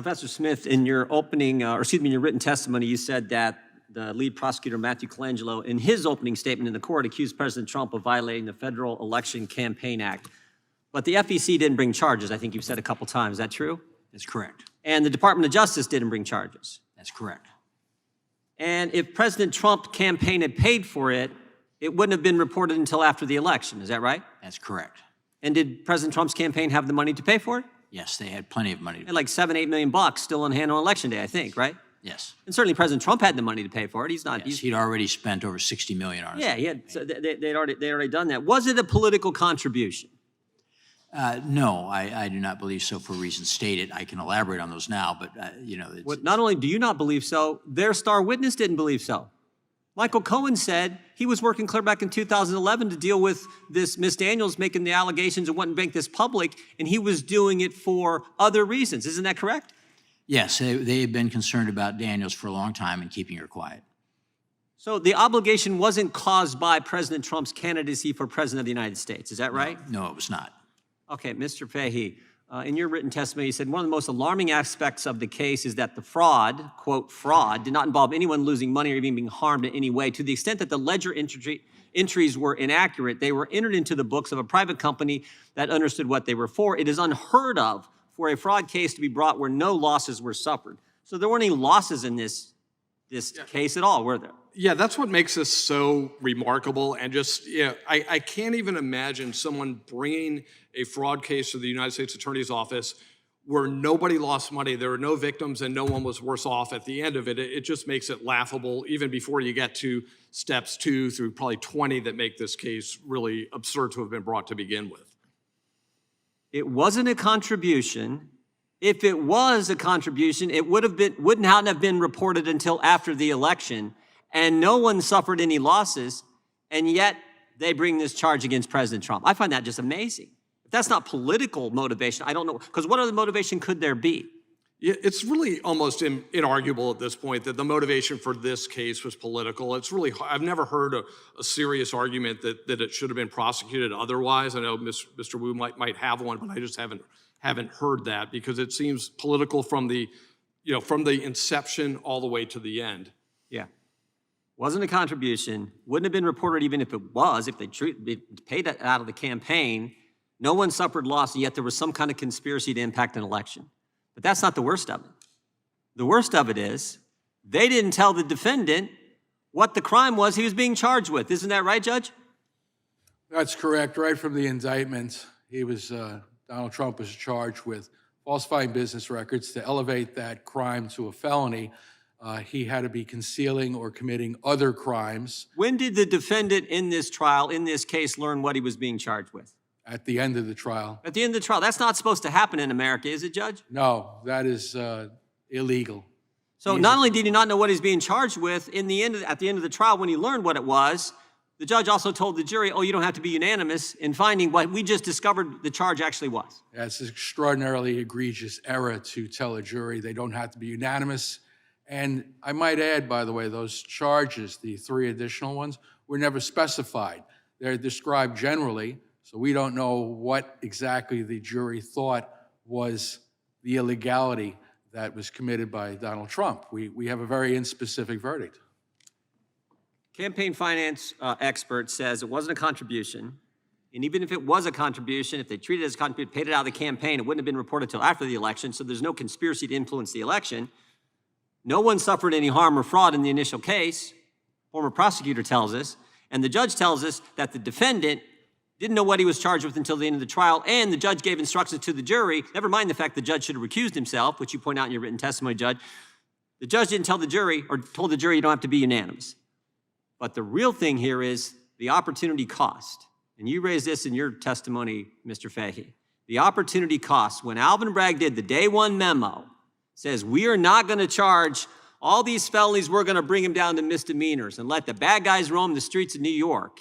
Professor Smith, in your opening, in your written testimony, you said that the lead prosecutor, Matthew Colangelo, in his opening statement in the court, accused President Trump of violating the Federal Election Campaign Act. But the FEC didn't bring charges, I think you've said a couple times. Is that true? That's correct. And the Department of Justice didn't bring charges. That's correct. And if President Trump's campaign had paid for it, it wouldn't have been reported until after the election. Is that right? That's correct. And did President Trump's campaign have the money to pay for it? Yes, they had plenty of money. And like $7-8 million still on hand on election day, I think, right? Yes. And certainly President Trump had the money to pay for it. He's not. Yes, he'd already spent over $60 million on it. Yeah, he had. So they'd already done that. Was it a political contribution? No, I do not believe so for reasons stated. I can elaborate on those now, but Not only do you not believe so, their star witness didn't believe so. Michael Cohen said he was working clear back in 2011 to deal with this Miss Daniels making the allegations and wanting to make this public, and he was doing it for other reasons. Isn't that correct? Yes, they had been concerned about Daniels for a long time and keeping her quiet. So the obligation wasn't caused by President Trump's candidacy for President of the United States. Is that right? No, it was not. Okay, Mr. Fahey, in your written testimony, you said one of the most alarming aspects of the case is that the fraud, quote, fraud, did not involve anyone losing money or even being harmed in any way. To the extent that the ledger entries were inaccurate, they were entered into the books of a private company that understood what they were for. It is unheard of for a fraud case to be brought where no losses were suffered. So there weren't any losses in this case at all, were there? Yeah, that's what makes this so remarkable. And just, I can't even imagine someone bringing a fraud case to the United States Attorney's Office where nobody lost money, there were no victims, and no one was worse off at the end of it. It just makes it laughable, even before you get to steps 2 through probably 20 that make this case really absurd to have been brought to begin with. It wasn't a contribution. If it was a contribution, it wouldn't have been reported until after the election, and no one suffered any losses, and yet they bring this charge against President Trump. I find that just amazing. If that's not political motivation, I don't know, because what other motivation could there be? Yeah, it's really almost inarguable at this point that the motivation for this case was political. It's really, I've never heard a serious argument that it should have been prosecuted otherwise. I know Mr. Wu might have one, but I just haven't heard that, because it seems political from the inception all the way to the end. Yeah. Wasn't a contribution, wouldn't have been reported even if it was, if they paid it out of the campaign. No one suffered loss, and yet there was some kind of conspiracy to impact an election. But that's not the worst of it. The worst of it is they didn't tell the defendant what the crime was he was being charged with. Isn't that right, Judge? That's correct. Right from the indictment, Donald Trump was charged with falsifying business records. To elevate that crime to a felony, he had to be concealing or committing other crimes. When did the defendant in this trial, in this case, learn what he was being charged with? At the end of the trial. At the end of the trial. That's not supposed to happen in America, is it, Judge? No, that is illegal. So not only did he not know what he's being charged with, at the end of the trial, when he learned what it was, the judge also told the jury, oh, you don't have to be unanimous in finding what we just discovered the charge actually was. That's an extraordinarily egregious error to tell a jury they don't have to be unanimous. And I might add, by the way, those charges, the 3 additional ones, were never specified. They're described generally, so we don't know what exactly the jury thought was the illegality that was committed by Donald Trump. We have a very inspecific verdict. Campaign finance expert says it wasn't a contribution, and even if it was a contribution, if they treated it as a contribution, paid it out of the campaign, it wouldn't have been reported until after the election, so there's no conspiracy to influence the election. No one suffered any harm or fraud in the initial case, former prosecutor tells us, and the judge tells us that the defendant didn't know what he was charged with until the end of the trial, and the judge gave instructions to the jury, never mind the fact the judge should have recused himself, which you point out in your written testimony, Judge. The judge didn't tell the jury, or told the jury you don't have to be unanimous. But the real thing here is the opportunity cost. And you raised this in your testimony, Mr. Fahey. The opportunity cost. When Alvin Bragg did the day 1 memo, says we are not going to charge all these felonies, we're going to bring them down to misdemeanors and let the bad guys roam the streets of New York.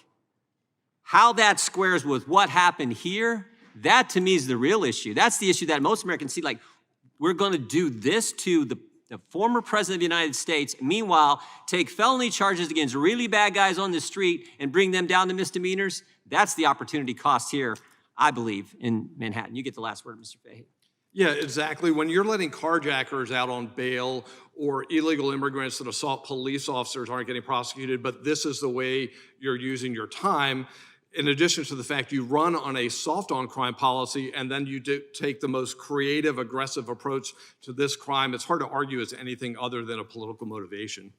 How that squares with what happened here, that to me is the real issue. That's the issue that most Americans see, like, we're going to do this to the former president of the United States, meanwhile, take felony charges against really bad guys on the street and bring them down to misdemeanors. That's the opportunity cost here, I believe, in Manhattan. You get the last word, Mr. Fahey. Yeah, exactly. When you're letting carjackers out on bail or illegal immigrants that assault police officers aren't getting prosecuted, but this is the way you're using your time, in addition to the fact you run on a soft on crime policy and then you take the most creative, aggressive approach to this crime, it's hard to argue it's anything other than a political motivation.